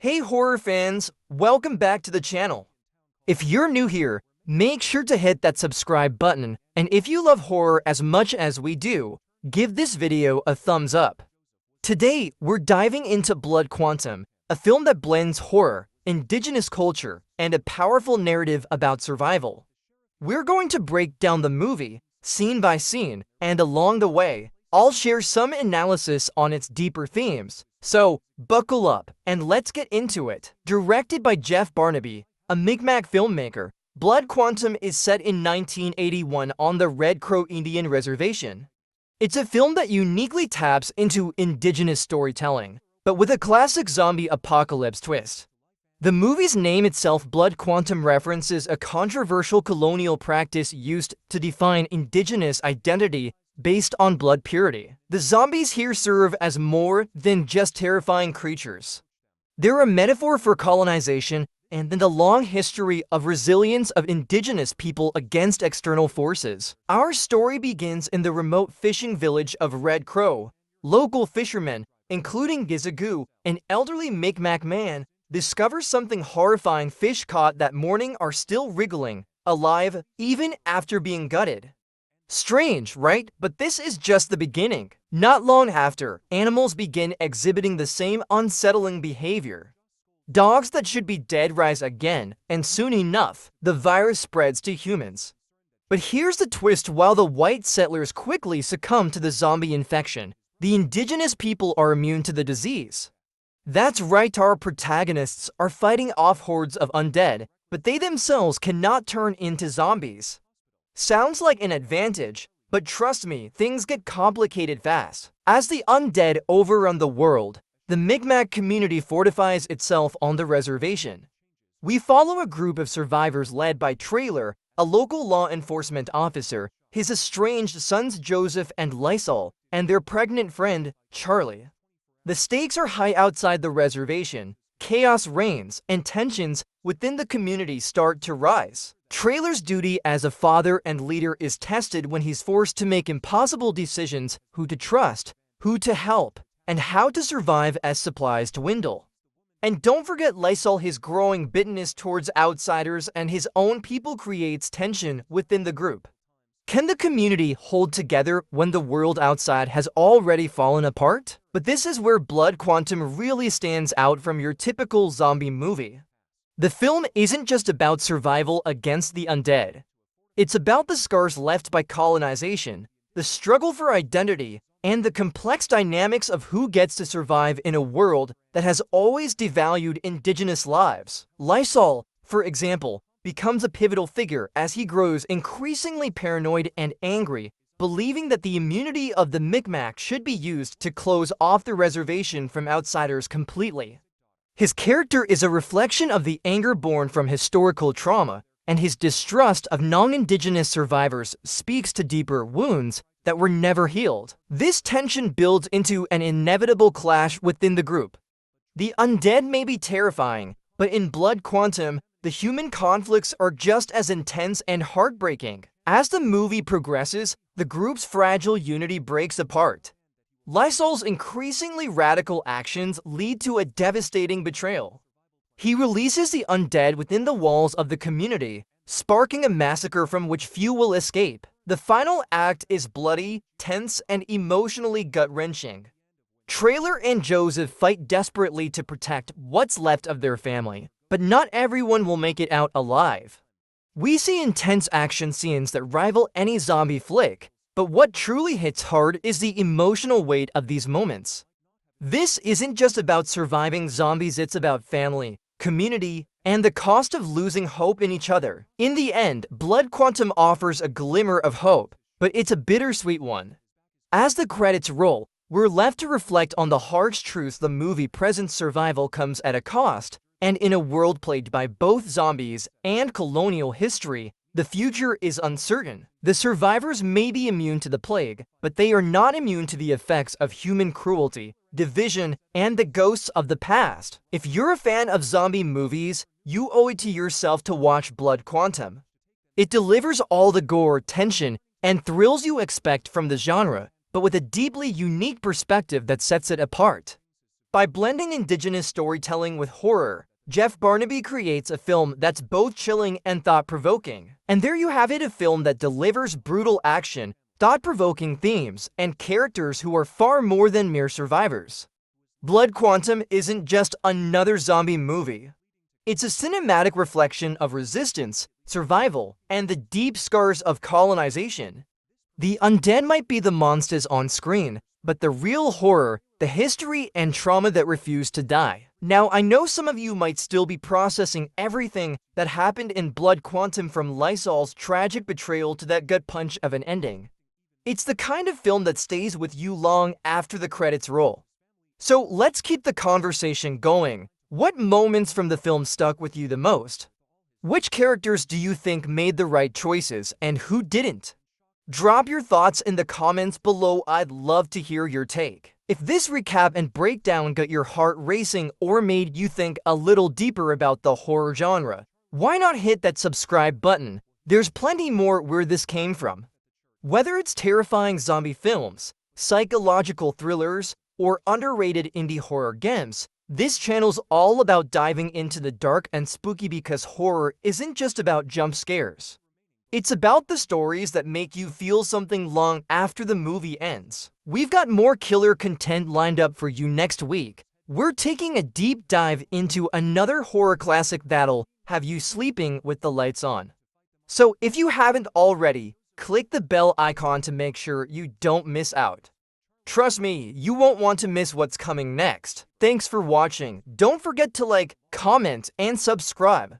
Hey horror fans, welcome back to the channel. If you're new here, make sure to hit that subscribe button, and if you love horror as much as we do, give this video a thumbs up. Today, we're diving into Blood Quantum, a film that blends horror, indigenous culture, and a powerful narrative about survival. We're going to break down the movie, scene by scene, and along the way, I'll share some analysis on its deeper themes. So, buckle up, and let's get into it. Directed by Jeff Barnaby, a Mi'kmaq filmmaker, Blood Quantum is set in 1981 on the Red Crow Indian Reservation. It's a film that uniquely taps into indigenous storytelling, but with a classic zombie apocalypse twist. The movie's name itself, Blood Quantum, references a controversial colonial practice used to define indigenous identity based on blood purity. The zombies here serve as more than just terrifying creatures. They're a metaphor for colonization and the long history of resilience of indigenous people against external forces. Our story begins in the remote fishing village of Red Crow. Local fishermen, including Gizagu, an elderly Mi'kmaq man, discover something horrifying. Fish caught that morning are still wriggling, alive, even after being gutted. Strange, right? But this is just the beginning. Not long after, animals begin exhibiting the same unsettling behavior. Dogs that should be dead rise again, and soon enough, the virus spreads to humans. But here's the twist: while the white settlers quickly succumb to the zombie infection, the indigenous people are immune to the disease. That's right, our protagonists are fighting off hordes of undead, but they themselves cannot turn into zombies. Sounds like an advantage, but trust me, things get complicated fast. As the undead overrun the world, the Mi'kmaq community fortifies itself on the reservation. We follow a group of survivors led by Trailer, a local law enforcement officer, his estranged sons Joseph and Lysol, and their pregnant friend, Charlie. The stakes are high outside the reservation. Chaos reigns, and tensions within the community start to rise. Trailer's duty as a father and leader is tested when he's forced to make impossible decisions: who to trust, who to help, and how to survive as supplies dwindle. And don't forget Lysol, his growing bitterness towards outsiders and his own people creates tension within the group. Can the community hold together when the world outside has already fallen apart? But this is where Blood Quantum really stands out from your typical zombie movie. The film isn't just about survival against the undead. It's about the scars left by colonization, the struggle for identity, and the complex dynamics of who gets to survive in a world that has always devalued indigenous lives. Lysol, for example, becomes a pivotal figure as he grows increasingly paranoid and angry, believing that the immunity of the Mi'kmaq should be used to close off the reservation from outsiders completely. His character is a reflection of the anger born from historical trauma, and his distrust of non-indigenous survivors speaks to deeper wounds that were never healed. This tension builds into an inevitable clash within the group. The undead may be terrifying, but in Blood Quantum, the human conflicts are just as intense and heartbreaking. As the movie progresses, the group's fragile unity breaks apart. Lysol's increasingly radical actions lead to a devastating betrayal. He releases the undead within the walls of the community, sparking a massacre from which few will escape. The final act is bloody, tense, and emotionally gut-wrenching. Trailer and Joseph fight desperately to protect what's left of their family, but not everyone will make it out alive. We see intense action scenes that rival any zombie flick, but what truly hits hard is the emotional weight of these moments. This isn't just about surviving zombies, it's about family, community, and the cost of losing hope in each other. In the end, Blood Quantum offers a glimmer of hope, but it's a bittersweet one. As the credits roll, we're left to reflect on the harsh truth the movie presents: survival comes at a cost, and in a world plagued by both zombies and colonial history, the future is uncertain. The survivors may be immune to the plague, but they are not immune to the effects of human cruelty, division, and the ghosts of the past. If you're a fan of zombie movies, you owe it to yourself to watch Blood Quantum. It delivers all the gore, tension, and thrills you expect from the genre, but with a deeply unique perspective that sets it apart. By blending Indigenous storytelling with horror, Jeff Barnaby creates a film that's both chilling and thought-provoking. And there you have it, a film that delivers brutal action, thought-provoking themes, and characters who are far more than mere survivors. Blood Quantum isn't just another zombie movie. It's a cinematic reflection of resistance, survival, and the deep scars of colonization. The undead might be the monsters on screen, but the real horror, the history and trauma that refuse to die. Now, I know some of you might still be processing everything that happened in Blood Quantum, from Lysol's tragic betrayal to that gut punch of an ending. It's the kind of film that stays with you long after the credits roll. So let's keep the conversation going. What moments from the film stuck with you the most? Which characters do you think made the right choices and who didn't? Drop your thoughts in the comments below. I'd love to hear your take. If this recap and breakdown got your heart racing or made you think a little deeper about the horror genre, why not hit that subscribe button? There's plenty more where this came from. Whether it's terrifying zombie films, psychological thrillers, or underrated indie horror gems, this channel's all about diving into the dark and spooky, because horror isn't just about jump scares. It's about the stories that make you feel something long after the movie ends. We've got more killer content lined up for you next week. We're taking a deep dive into another horror classic that'll have you sleeping with the lights on. So if you haven't already, click the bell icon to make sure you don't miss out. Trust me, you won't want to miss what's coming next. Thanks for watching. Don't forget to like, comment, and subscribe.